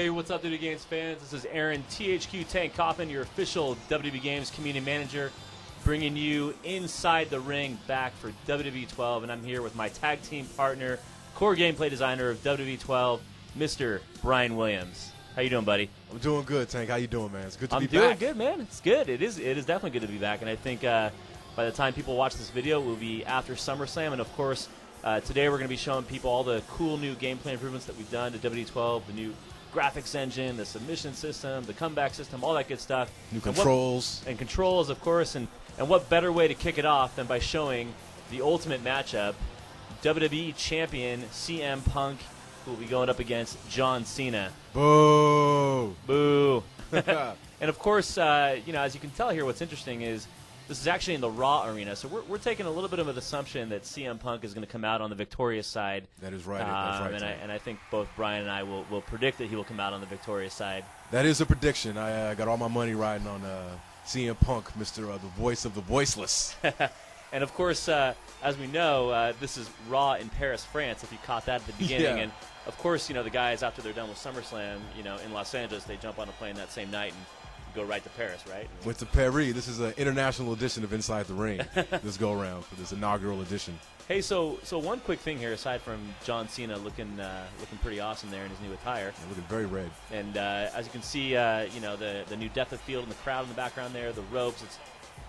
Hey, what's up, WWE Games fans? This is Aaron THQ Tank Coffin, your official WWE Games community manager, bringing you inside the ring back for WWE 12, and I'm here with my tag team partner, core gameplay designer of WWE 12, Mr. Brian Williams. How you doing, buddy? I'm doing good, Tank. How you doing, man? It's good to be back. I'm doing good, man. It's good. It is definitely good to be back, and I think by the time people watch this video, it will be after SummerSlam, and of course, today we're going to be showing people all the cool new gameplay improvements that we've done to WWE 12, the new graphics engine, the submission system, the comeback system, all that good stuff. New controls. And controls, of course, and what better way to kick it off than by showing the ultimate matchup, WWE Champion CM Punk, who will be going up against John Cena. Boo! Boo! And of course, as you can tell here, what's interesting is this is actually in the Raw arena, so we're taking a little bit of an assumption that CM Punk is going to come out on the victorious side. That is right. That's right. And I think both Brian and I will predict that he will come out on the victorious side. That is a prediction. I got all my money riding on CM Punk, Mr. The voice of the voiceless. And of course, as we know, this is Raw in Paris, France, if you caught that at the beginning. Yeah. And of course, the guys, after they're done with SummerSlam, in Los Angeles, they jump on a plane that same night and go right to Paris, right? Went to Paris. This is an international edition of Inside the Ring, this go-around for this inaugural edition. Hey, so one quick thing here, aside from John Cena looking pretty awesome there in his new attire. Yeah, looking very red. And as you can see, the new depth of field and the crowd in the background there, the ropes.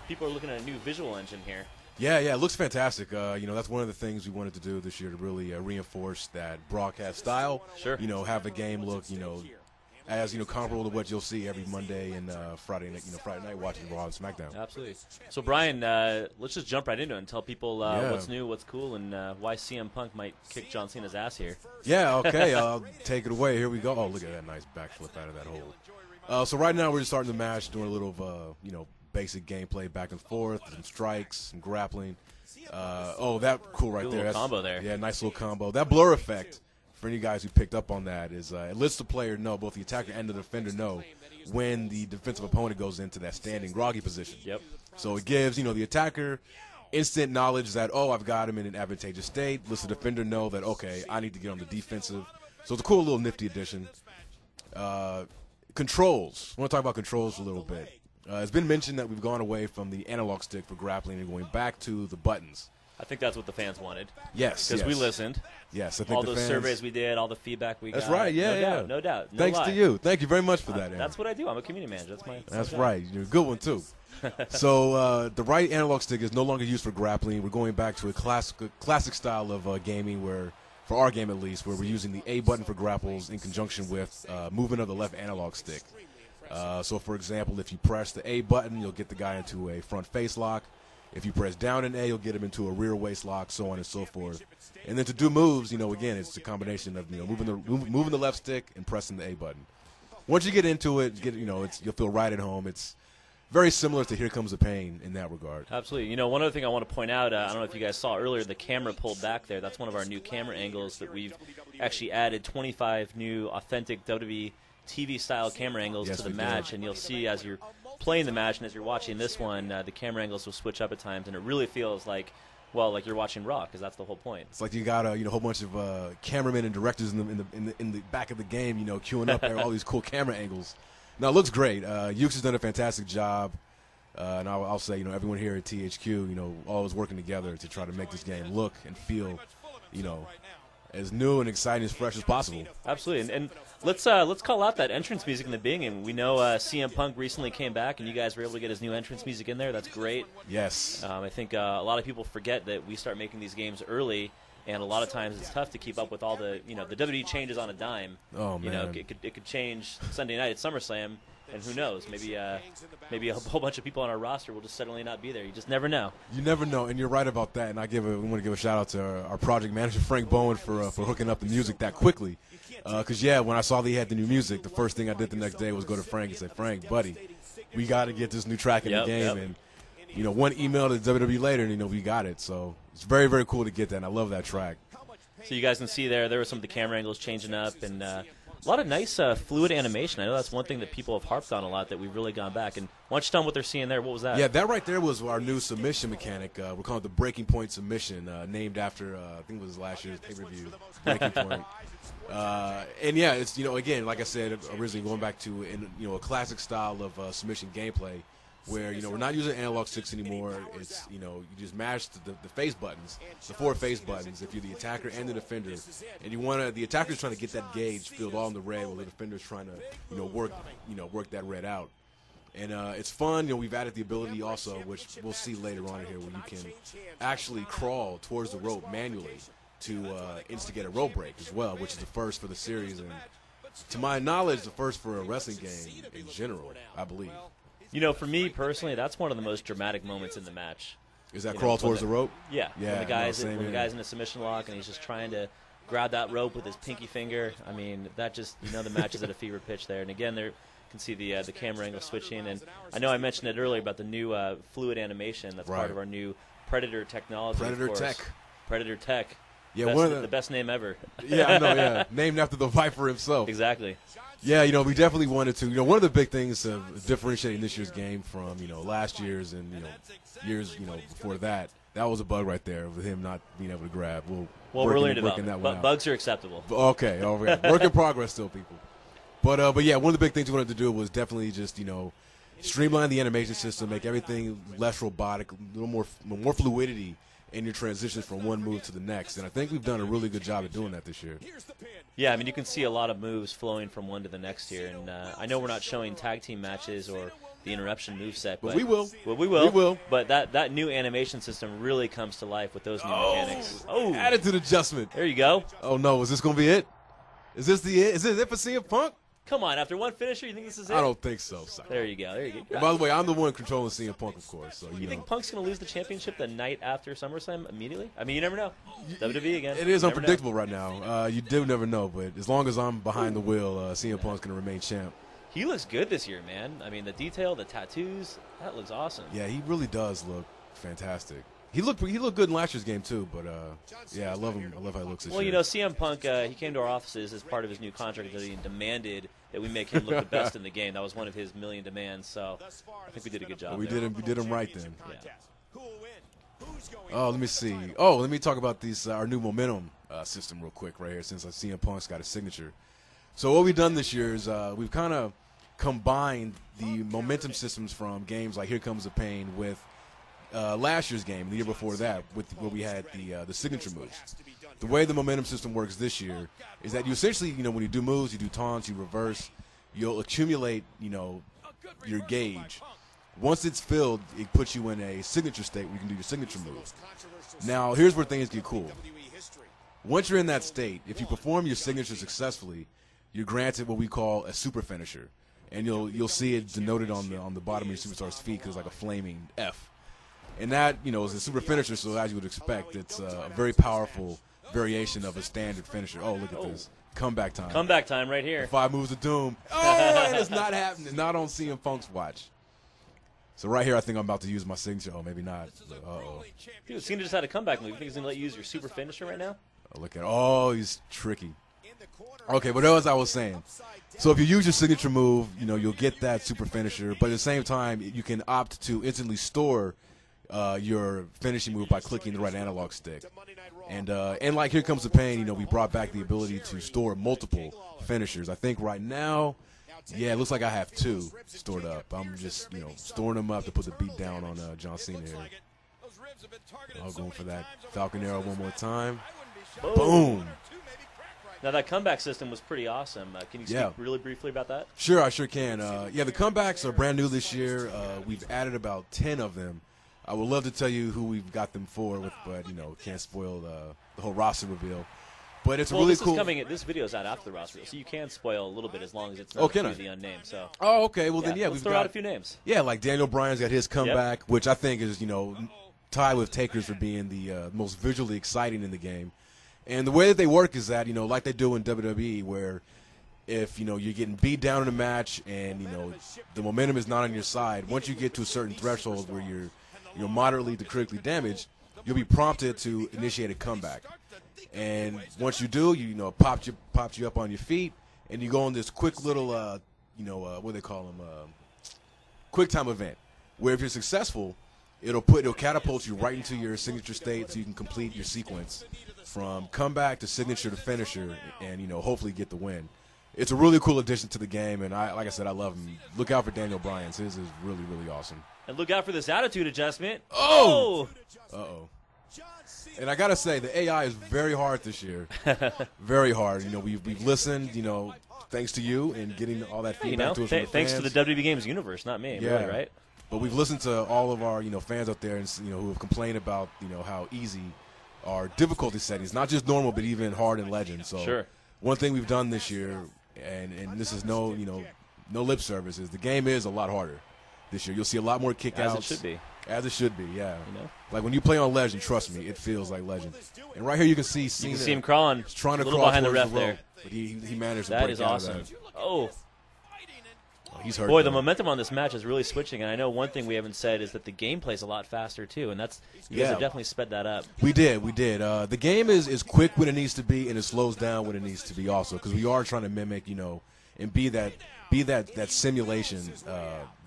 People are looking at a new visual engine here. Yeah, it looks fantastic. That's one of the things we wanted to do this year to really reinforce that broadcast style. Sure. Have the game look, as comparable to what you'll see every Monday and Friday night watching Raw and SmackDown. Absolutely. So Brian, let's just jump right into it and tell people what's new, what's cool, and why CM Punk might kick John Cena's ass here. Yeah, okay, I'll take it away. Here we go. Oh, look at that nice backflip out of that hole. So right now we're just starting the match, doing a little basic gameplay back and forth, some strikes, some grappling. That cool right there. Little combo there. Yeah, nice little combo. That blur effect. For any guys who picked up on that, is it lets the player know, both the attacker and the defender know, when the defensive opponent goes into that standing groggy position. Yep. So it gives the attacker instant knowledge that, I've got him in an advantageous state. Lets the defender know that, okay, I need to get on the defensive. So it's a cool little nifty addition. Controls. I want to talk about controls a little bit. It's been mentioned that we've gone away from the analog stick for grappling and going back to the buttons. I think that's what the fans wanted. Yes. Because we listened. Yes, I think all the those fans, surveys we did, all the feedback we got. That's right, yeah. No doubt. Thanks to you. Thank you very much for that, Aaron. That's what I do. I'm a community manager. That's my right. You're a good one, too. So the right analog stick is no longer used for grappling. We're going back to a classic style of gaming where, for our game at least, where we're using the A button for grapples in conjunction with movement of the left analog stick. So, for example, if you press the A button, you'll get the guy into a front face lock. If you press down in A, you'll get him into a rear waist lock, so on and so forth. And then to do moves, again, it's a combination of moving the left stick and pressing the A button. Once you get into it, you'll feel right at home. It's very similar to Here Comes the Pain in that regard. Absolutely. One other thing I want to point out, I don't know if you guys saw earlier, the camera pulled back there. That's one of our new camera angles that we've actually added 25 new authentic WWE TV-style camera angles to the match, and you'll see as you're playing the match and as you're watching this one, the camera angles will switch up at times, and it really feels like you're watching Raw, because that's the whole point. It's like you got a whole bunch of cameramen and directors in the back of the game, queuing up there, all these cool camera angles. Now, it looks great. Ukes has done a fantastic job, and I'll say, everyone here at THQ, always working together to try to make this game look and feel, as new and exciting, as fresh as possible. Absolutely, and let's call out that entrance music in the beginning. We know CM Punk recently came back, and you guys were able to get his new entrance music in there. That's great. Yes. I think a lot of people forget that we start making these games early, and a lot of times it's tough to keep up with all the the WWE changes on a dime. Oh man. It could change Sunday night at SummerSlam. And who knows? Maybe a whole bunch of people on our roster will just suddenly not be there. You just never know. You never know, and you're right about that. And we want to give a shout out to our project manager Frank Bowen for hooking up the music that quickly. Because when I saw that he had the new music, the first thing I did the next day was go to Frank and say, "Frank, buddy, we got to get this new track in the game." And one email to WWE later, and we got it. So it's very, very cool to get that. And I love that track. So you guys can see there were some of the camera angles changing up, and a lot of nice fluid animation. I know that's one thing that people have harped on a lot, that we've really gone back. And why don't you tell them what they're seeing there? What was that? Yeah, that right there was our new submission mechanic. We're calling it the Breaking Point submission, named after, I think it was last year's pay-per-view, Breaking Point. And yeah, it's, you know, again, like I said originally, going back to a classic style of submission gameplay, where, you know, we're not using analog sticks anymore. It's, you know, you just mash the face buttons, the 4 face buttons, if you're the attacker and the defender, and you want to, the attacker's trying to get that gauge filled all in the red, while the defender's trying to, work that red out. And it's fun. You know, we've added the ability also, which we'll see later on in here, where you can actually crawl towards the rope manually to instigate a rope break as well, which is the first for the series, and to my knowledge, the first for a wrestling game in general, I believe. You know, for me personally, that's one of the most dramatic moments in the match. Is that crawl towards the rope? Yeah. When the guy's in a submission lock and he's just trying to grab that rope with his pinky finger. I mean, that just, you know, the match is at a fever pitch there. And again, there you can see the camera angle switching. And I know I mentioned it earlier about the new fluid animation. That's part of our new Predator technology. Predator Tech. Yeah, the best name ever. Yeah, I know. Yeah, named after the Viper himself. Exactly. Yeah, you know, we definitely wanted to. You know, one of the big things of differentiating this year's game from, you know, last year's and, you know, years, you know, before that, that was a bug right there with him not being able to grab. We're learning development, but bugs are acceptable. Okay, work in progress still, people. But yeah, one of the big things we wanted to do was definitely just, you know, streamline the animation system, make everything less robotic, a little more fluidity in your transitions from one move to the next. And I think we've done a really good job at doing that this year. Yeah, I mean, you can see a lot of moves flowing from one to the next here. And I know we're not showing tag team matches or the interruption moveset. But we will. Well, we will. We will. But that new animation system really comes to life with those new mechanics. Oh, attitude adjustment. There you go. Oh, no. Is this going to be it? Is this it for CM Punk? Come on, after one finisher, you think this is it? I don't think so. There you go. There you go. And by the way, I'm the one controlling CM Punk, of course. So you think Punk's going to lose the championship the night after SummerSlam immediately? I mean, you never know. WWE again. It is unpredictable right now. You do never know, but as long as I'm behind the wheel, CM Punk's going to remain champ. He looks good this year, man. I mean, the detail, the tattoos, that looks awesome. Yeah, he really does look fantastic. He looked good in last year's game too, but yeah, I love him. I love how he looks this year. Well, you know, CM Punk, he came to our offices as part of his new contract that he demanded that we make him look the best in the game. That was one of his million demands. So I think we did a good job. Well, we did him right then. Yeah. Oh, let me see. Oh, let me talk about these our new momentum system real quick right here, since CM Punk's got a signature. So what we've done this year is we've kind of combined the momentum systems from games like Here Comes the Pain with last year's game, the year before that, where we had the signature moves. The way the momentum system works this year is that you essentially, you know, when you do moves, you do taunts, you reverse, you'll accumulate, you know, your gauge. Once it's filled, it puts you in a signature state where you can do your signature moves. Now, here's where things get cool. Once you're in that state, if you perform your signature successfully, you're granted what we call a super finisher, and you'll see it denoted on the bottom of your superstar's feet because like a flaming F. And that, you know, is a super finisher, so as you would expect, it's a very powerful variation of a standard finisher. Oh, look at this. Comeback time. Comeback time right here. 5 moves of doom. Oh, and it's not happening. Not on CM Punk's watch. So right here, I think I'm about to use my signature. Oh, maybe not. Uh-oh. Dude, Cena just had a comeback move. You think he's going to let you use your super finisher right now? Oh, look at it. Oh, he's tricky. Okay, but as I was saying, so if you use your signature move, you know, you'll get that super finisher, but at the same time, you can opt to instantly store your finishing move by clicking the right analog stick. And like Here Comes the Pain, you know, we brought back the ability to store multiple finishers. I think right now, yeah, it looks like I have 2 stored up. I'm just, you know, storing them up to put the beat down on John Cena here. I'm going for that Falcon Arrow one more time. Boom. Now, that comeback system was pretty awesome. Can you speak really briefly about that? Sure, I sure can. Yeah, the comebacks are brand new this year. We've added about 10 of them. I would love to tell you who we've got them for, but, you know, can't spoil the whole roster reveal. But it's really cool. This video is out after the roster reveal, so you can spoil a little bit as long as it's not the unnamed. So. Oh, okay. Well, then, let's throw out a few names. Yeah, like Daniel Bryan's got his comeback, which I think is, you know, tied with Taker's for being the most visually exciting in the game. And the way that they work is that, you know, like they do in WWE, where if, you know, you're getting beat down in a match and, you know, the momentum is not on your side, once you get to a certain threshold where you're, you know, moderately to critically damaged, you'll be prompted to initiate a comeback. And once you do, you know, pops you up on your feet, and you go on this quick little, you know, what do they call them, quick time event, where if you're successful, it'll catapult you right into your signature state, so you can complete your sequence from comeback to signature to finisher, and hopefully get the win. It's a really cool addition to the game, and like I said, I love him. Look out for Daniel Bryan's. His is really, really awesome. And look out for this attitude adjustment. Oh! Uh-oh. And I got to say, the AI is very hard this year. Very hard. We've listened, thanks to you and getting all that feedback to us from the thanks fans. to the WWE Games universe, not me, really, right? But we've listened to all of our, fans out there, and who have complained about, how easy our difficulty settings, not just normal, but even hard and legend. So one thing we've done this year, and this is no lip service, is the game is a lot harder this year. You'll see a lot more kickouts. As it should be. As it should be, yeah. Like when you play on Legend, trust me, it feels like Legend. And right here you can see Cena. You can see him crawling. He's trying to crawl behind the ref there. But he managed to that break is out awesome. of that. Oh, he's hurt. Boy, though. the momentum on this match is really switching, and I know one thing we haven't said is that the gameplay is a lot faster too, and you guys have definitely sped that up. We did. The game is quick when it needs to be, and it slows down when it needs to be also, because we are trying to mimic, and be that simulation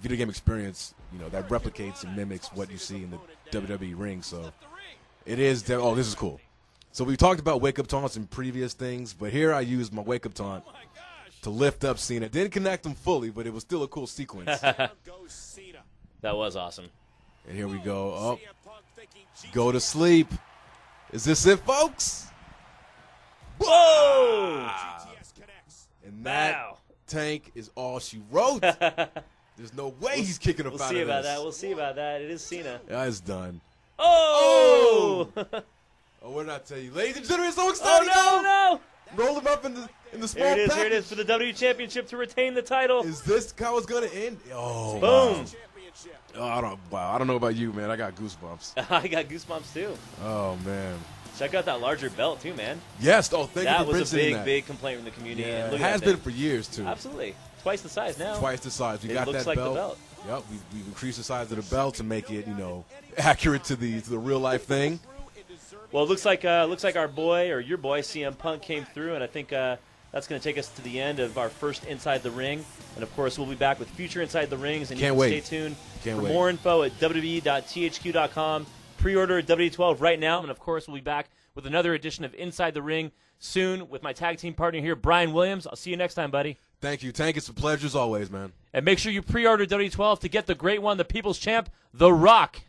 video game experience, that replicates and mimics what you see in the WWE ring. So it is. This is cool. So we talked about wake-up taunts in previous things, but here I used my wake-up taunt to lift up Cena. Didn't connect him fully, but it was still a cool sequence. That was awesome. And here we go. Oh, go to sleep. Is this it, folks? Whoa! And that tank is all she wrote. There's no way he's kicking up out of this. We'll see about that. It is Cena. Yeah, it's done. Oh! Oh, what did I tell you? Ladies and gentlemen, it's so exciting. Oh, no. Roll him up in the small package. Here it is for the WWE Championship to retain the title. Is this how it's going to end? Oh, boom. Wow. I don't know about you, man. I got goosebumps. I got goosebumps, too. Oh, man. Check out that larger belt, too, man. Yes. Oh, thank you for That was a big, big complaint from the community. Yeah, and it has been for years, too. Absolutely. Twice the size now. Twice the size. We got looks that like belt. The belt. Yep. We've increased the size of the belt to make it, accurate to the real life thing. Well, it looks like our boy, or your boy, CM Punk came through, and I think that's going to take us to the end of our first Inside the Ring. And, of course, we'll be back with future Inside the Rings, and you can stay tuned for more info at wwe.thq.com. Pre-order WWE12 right now, and, of course, we'll be back with another edition of Inside the Ring soon with my tag team partner here, Brian Williams. I'll see you next time, buddy. Thank you, Tank. It's a pleasure as always, man. And make sure you pre-order WWE12 to get the great one, the People's Champ, The Rock.